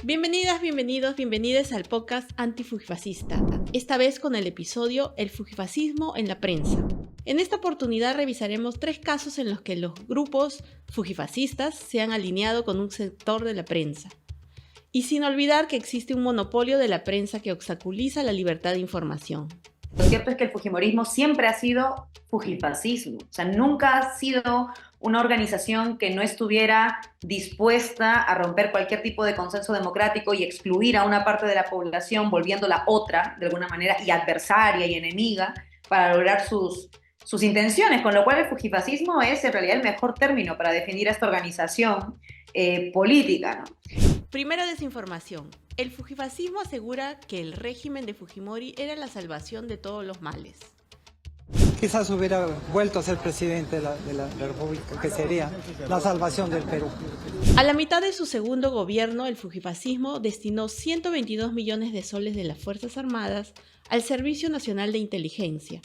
Bienvenidas, bienvenidos, bienvenidas al podcast antifujifascista, esta vez con el episodio El fujifascismo en la prensa. En esta oportunidad revisaremos 3 casos en los que los grupos fujifascistas se han alineado con un sector de la prensa. Y sin olvidar que existe un monopolio de la prensa que obstaculiza la libertad de información. Lo cierto es que el fujimorismo siempre ha sido fujifascismo, o sea, nunca ha sido una organización que no estuviera dispuesta a romper cualquier tipo de consenso democrático y excluir a una parte de la población, volviéndola otra, de alguna manera, y adversaria y enemiga, para lograr sus intenciones, con lo cual el fujifascismo es en realidad el mejor término para definir a esta organización política, ¿no? Primera desinformación. El fujifascismo asegura que el régimen de Fujimori era la salvación de todos los males. Quizás hubiera vuelto a ser presidente de la República, que sería la salvación del Perú. A la mitad de su segundo gobierno, el fujifascismo destinó 122 millones de soles de las Fuerzas Armadas al Servicio Nacional de Inteligencia,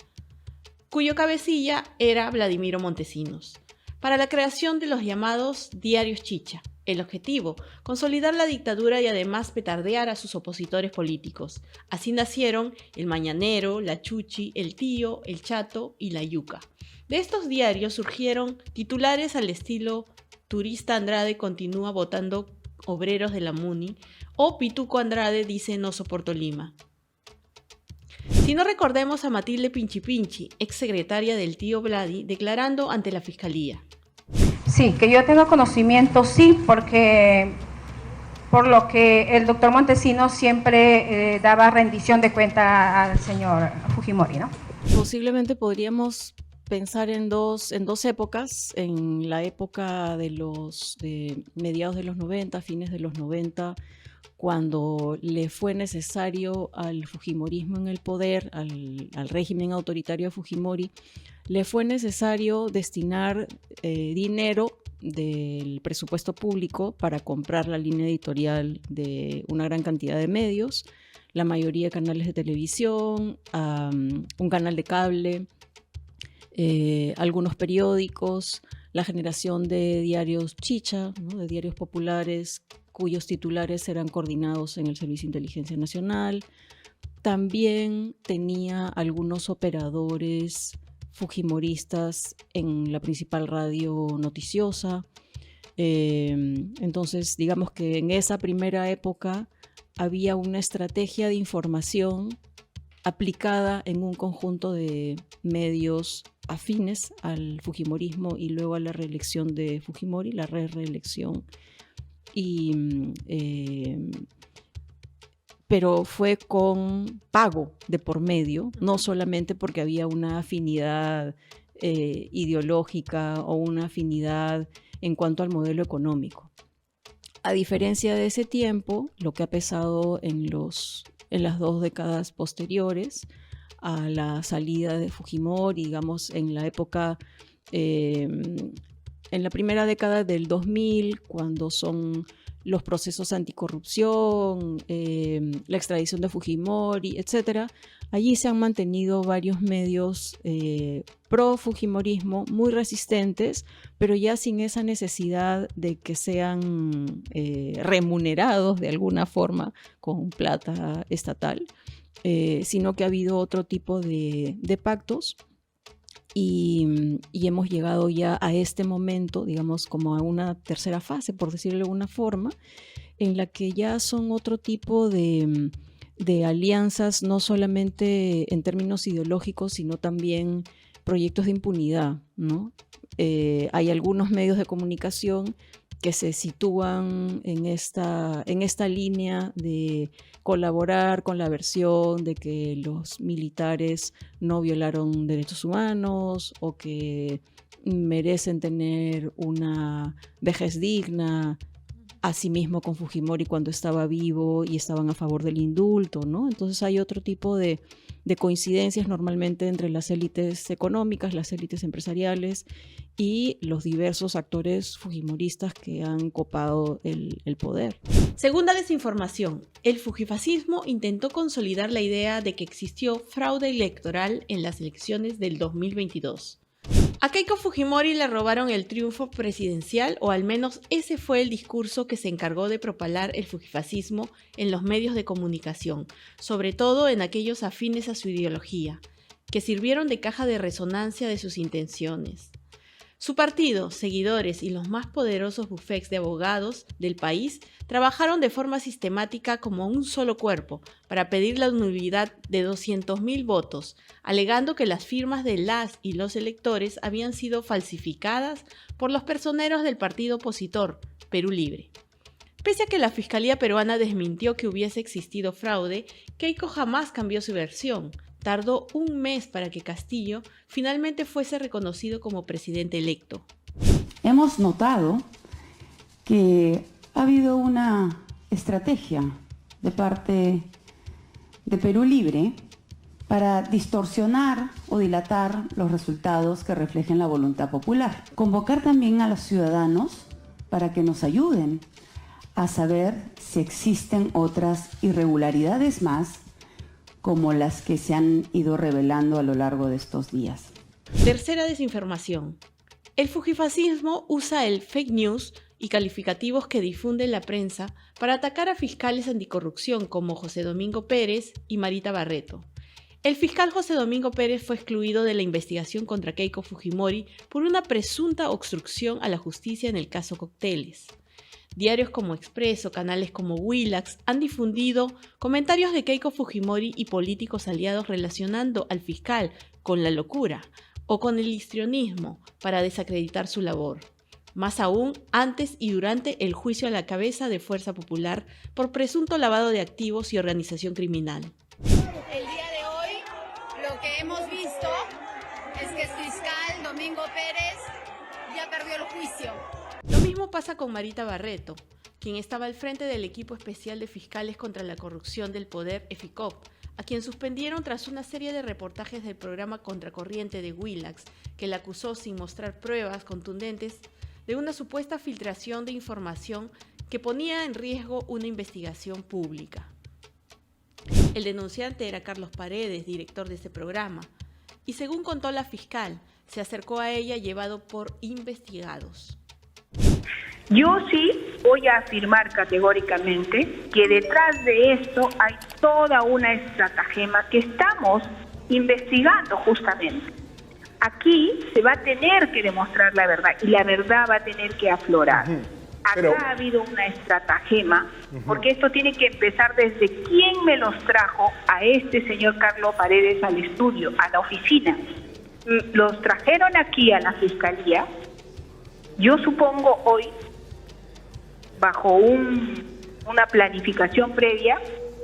cuyo cabecilla era Vladimiro Montesinos, para la creación de los llamados diarios Chicha. El objetivo, consolidar la dictadura y además petardear a sus opositores políticos. Así nacieron El Mañanero, La Chuchi, El Tío, El Chato y La Yuca. De estos diarios surgieron titulares al estilo Turista Andrade continúa votando obreros de la MUNI o Pituco Andrade dice no soporto Lima. Si no, recordemos a Matilde Pinchi Pinchi, ex secretaria del tío Vladi, declarando ante la Fiscalía. Sí, que yo tengo conocimiento, sí, porque por lo que el doctor Montesinos siempre daba rendición de cuenta al señor Fujimori, ¿no? Posiblemente podríamos pensar en dos épocas, en la época de mediados de los 90, fines de los 90, cuando le fue necesario al fujimorismo en el poder, al régimen autoritario de Fujimori, le fue necesario destinar dinero del presupuesto público para comprar la línea editorial de una gran cantidad de medios, la mayoría de canales de televisión, un canal de cable, algunos periódicos, la generación de diarios chicha, ¿no? De diarios populares cuyos titulares eran coordinados en el Servicio de Inteligencia Nacional. También tenía algunos operadores fujimoristas en la principal radio noticiosa. Entonces, digamos que en esa primera época había una estrategia de información aplicada en un conjunto de medios afines al fujimorismo y luego a la reelección de Fujimori, la reelección. Pero fue con pago de por medio, no solamente porque había una afinidad ideológica o una afinidad en cuanto al modelo económico. A diferencia de ese tiempo, lo que ha pesado en las 2 décadas posteriores a la salida de Fujimori, digamos en la época, en la primera década del 2000, cuando son los procesos anticorrupción, la extradición de Fujimori, etc. Allí se han mantenido varios medios pro-fujimorismo muy resistentes, pero ya sin esa necesidad de que sean remunerados de alguna forma con plata estatal, sino que ha habido otro tipo de pactos. Y hemos llegado ya a este momento, digamos, como a una tercera fase, por decirlo de alguna forma, en la que ya son otro tipo de alianzas, no solamente en términos ideológicos, sino también proyectos de impunidad, ¿no? Hay algunos medios de comunicación que se sitúan en esta línea de colaborar con la versión de que los militares no violaron derechos humanos o que merecen tener una vejez digna, asimismo con Fujimori cuando estaba vivo y estaban a favor del indulto, ¿no? Entonces hay otro tipo de coincidencias normalmente entre las élites económicas, las élites empresariales y los diversos actores fujimoristas que han copado el poder. Segunda desinformación. El fujifascismo intentó consolidar la idea de que existió fraude electoral en las elecciones del 2022. A Keiko Fujimori le robaron el triunfo presidencial, o al menos ese fue el discurso que se encargó de propalar el fujifascismo en los medios de comunicación, sobre todo en aquellos afines a su ideología, que sirvieron de caja de resonancia de sus intenciones. Su partido, seguidores y los más poderosos bufetes de abogados del país trabajaron de forma sistemática como un solo cuerpo para pedir la nulidad de 200.000 votos, alegando que las firmas de las y los electores habían sido falsificadas por los personeros del partido opositor, Perú Libre. Pese a que la Fiscalía peruana desmintió que hubiese existido fraude, Keiko jamás cambió su versión. Tardó un mes para que Castillo finalmente fuese reconocido como presidente electo. Hemos notado que ha habido una estrategia de parte de Perú Libre para distorsionar o dilatar los resultados que reflejen la voluntad popular. Convocar también a los ciudadanos para que nos ayuden a saber si existen otras irregularidades más como las que se han ido revelando a lo largo de estos días. Tercera desinformación. El fujifascismo usa el fake news y calificativos que difunde la prensa para atacar a fiscales anticorrupción como José Domingo Pérez y Marita Barreto. El fiscal José Domingo Pérez fue excluido de la investigación contra Keiko Fujimori por una presunta obstrucción a la justicia en el caso Cócteles. Diarios como Expreso, canales como Willax han difundido comentarios de Keiko Fujimori y políticos aliados relacionando al fiscal con la locura o con el histrionismo para desacreditar su labor. Más aún, antes y durante el juicio a la cabeza de Fuerza Popular por presunto lavado de activos y organización criminal. El día de hoy lo que hemos visto es que el fiscal Domingo Pérez ya perdió el juicio. Lo mismo pasa con Marita Barreto, quien estaba al frente del equipo especial de fiscales contra la corrupción del poder EFICOP, a quien suspendieron tras una serie de reportajes del programa Contracorriente de Willax, que la acusó sin mostrar pruebas contundentes de una supuesta filtración de información que ponía en riesgo una investigación pública. El denunciante era Carlos Paredes, director de ese programa, y según contó la fiscal, se acercó a ella llevado por investigados. Yo sí voy a afirmar categóricamente que detrás de esto hay toda una estratagema que estamos investigando justamente. Aquí se va a tener que demostrar la verdad y la verdad va a tener que aflorar. Acá ha habido una estratagema, porque esto tiene que empezar desde quién me los trajo a este señor Carlos Paredes al estudio, a la oficina. Los trajeron aquí a la fiscalía, yo supongo hoy, bajo una planificación previa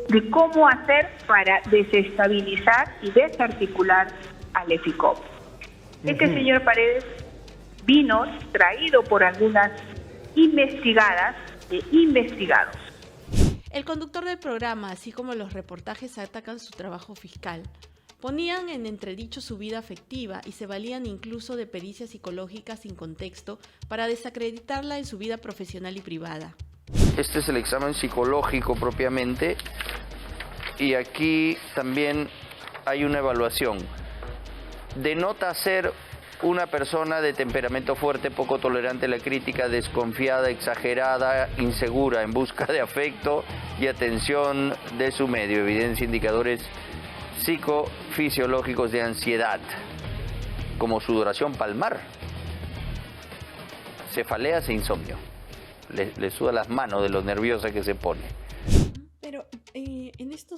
de cómo hacer para desestabilizar y desarticular al EFICOP. Este señor Paredes vino traído por algunas investigadas e investigados. El conductor del programa, así como los reportajes, atacan su trabajo fiscal. Ponían en entredicho su vida afectiva y se valían incluso de pericias psicológicas sin contexto para desacreditarla en su vida profesional y privada. Este es el examen psicológico propiamente y aquí también hay una evaluación. Denota ser una persona de temperamento fuerte, poco tolerante a la crítica, desconfiada, exagerada, insegura, en busca de afecto y atención de su medio. Evidencia indicadores psicofisiológicos de ansiedad, como sudoración palmar, cefaleas e insomnio. Le suda las manos de lo nerviosa que se pone. Pero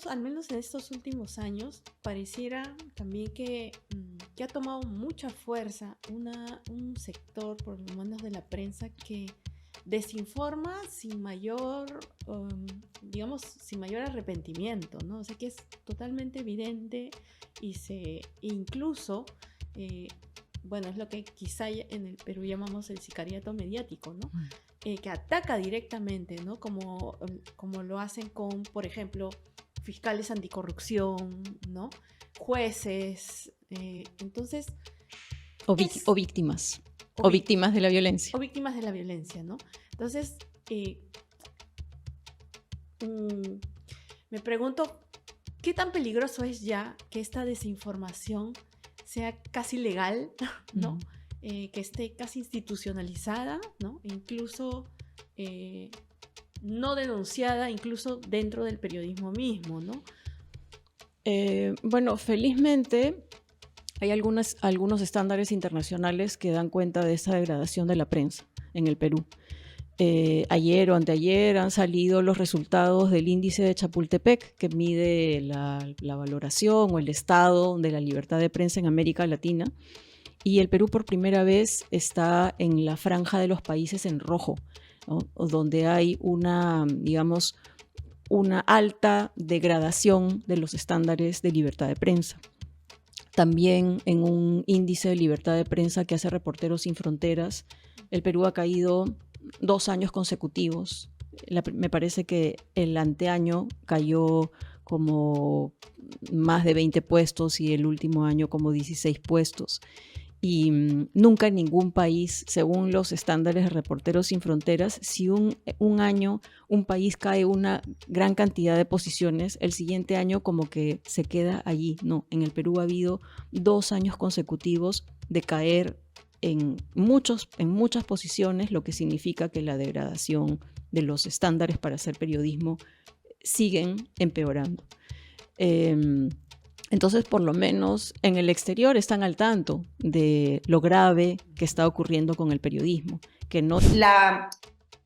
al menos en estos últimos años, pareciera también que ha tomado mucha fuerza un sector, por lo menos de la prensa, que desinforma sin mayor, sin mayor arrepentimiento, ¿no? O sea que es totalmente evidente y incluso, es lo que quizá en el Perú llamamos el sicariato mediático, ¿no? Que ataca directamente, ¿no? Como lo hacen con, por ejemplo, fiscales anticorrupción, ¿no? Jueces, entonces... O víctimas. O víctimas de la violencia. O víctimas de la violencia, ¿no? Entonces, me pregunto, ¿qué tan peligroso es ya que esta desinformación sea casi legal, ¿no? que esté casi institucionalizada, ¿no? E incluso no denunciada, incluso dentro del periodismo mismo, ¿no? Bueno, felizmente hay algunos estándares internacionales que dan cuenta de esa degradación de la prensa en el Perú. Ayer o anteayer han salido los resultados del índice de Chapultepec, que mide la valoración o el estado de la libertad de prensa en América Latina, y el Perú por primera vez está en la franja de los países en rojo, ¿no? Donde hay una alta degradación de los estándares de libertad de prensa. También en un índice de libertad de prensa que hace Reporteros Sin Fronteras, el Perú ha caído 2 años consecutivos. Me parece que el anteaño cayó como más de 20 puestos y el último año como 16 puestos. Y nunca en ningún país, según los estándares de Reporteros Sin Fronteras, si un año un país cae una gran cantidad de posiciones, el siguiente año como que se queda allí. No, en el Perú ha habido 2 años consecutivos de caer en muchas posiciones, lo que significa que la degradación de los estándares para hacer periodismo siguen empeorando. Entonces, por lo menos en el exterior están al tanto de lo grave que está ocurriendo con el periodismo. Que no...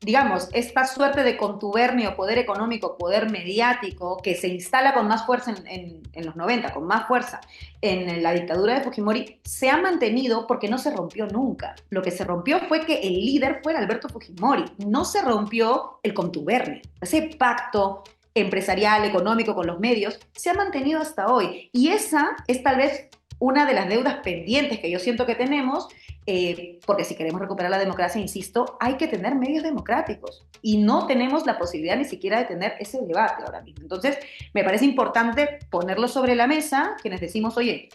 Digamos, esta suerte de contubernio, poder económico, poder mediático, que se instala con más fuerza en los 90, con más fuerza en la dictadura de Fujimori, se ha mantenido porque no se rompió nunca. Lo que se rompió fue que el líder fuera Alberto Fujimori. No se rompió el contubernio. Ese pacto empresarial, económico con los medios, se ha mantenido hasta hoy. Y esa es tal vez una de las deudas pendientes que yo siento que tenemos, porque si queremos recuperar la democracia, insisto, hay que tener medios democráticos. Y no tenemos la posibilidad ni siquiera de tener ese debate ahora mismo. Entonces, me parece importante ponerlo sobre la mesa, quienes decimos, oye,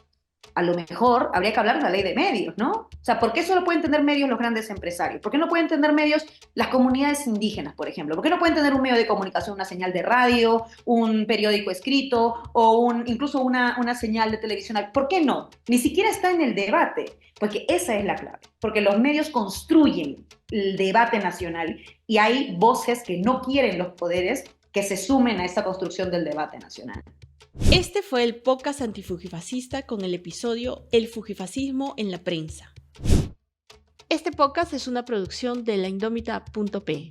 a lo mejor habría que hablar de la ley de medios, ¿no? O sea, ¿por qué solo pueden tener medios los grandes empresarios? ¿Por qué no pueden tener medios las comunidades indígenas, por ejemplo? ¿Por qué no pueden tener un medio de comunicación, una señal de radio, un periódico escrito o incluso una señal de televisión? ¿Por qué no? Ni siquiera está en el debate, porque esa es la clave. Porque los medios construyen el debate nacional y hay voces que no quieren los poderes que se sumen a esa construcción del debate nacional. Este fue el podcast antifujifascista con el episodio El Fujifascismo en la prensa. Este podcast es una producción de laindómita.pe.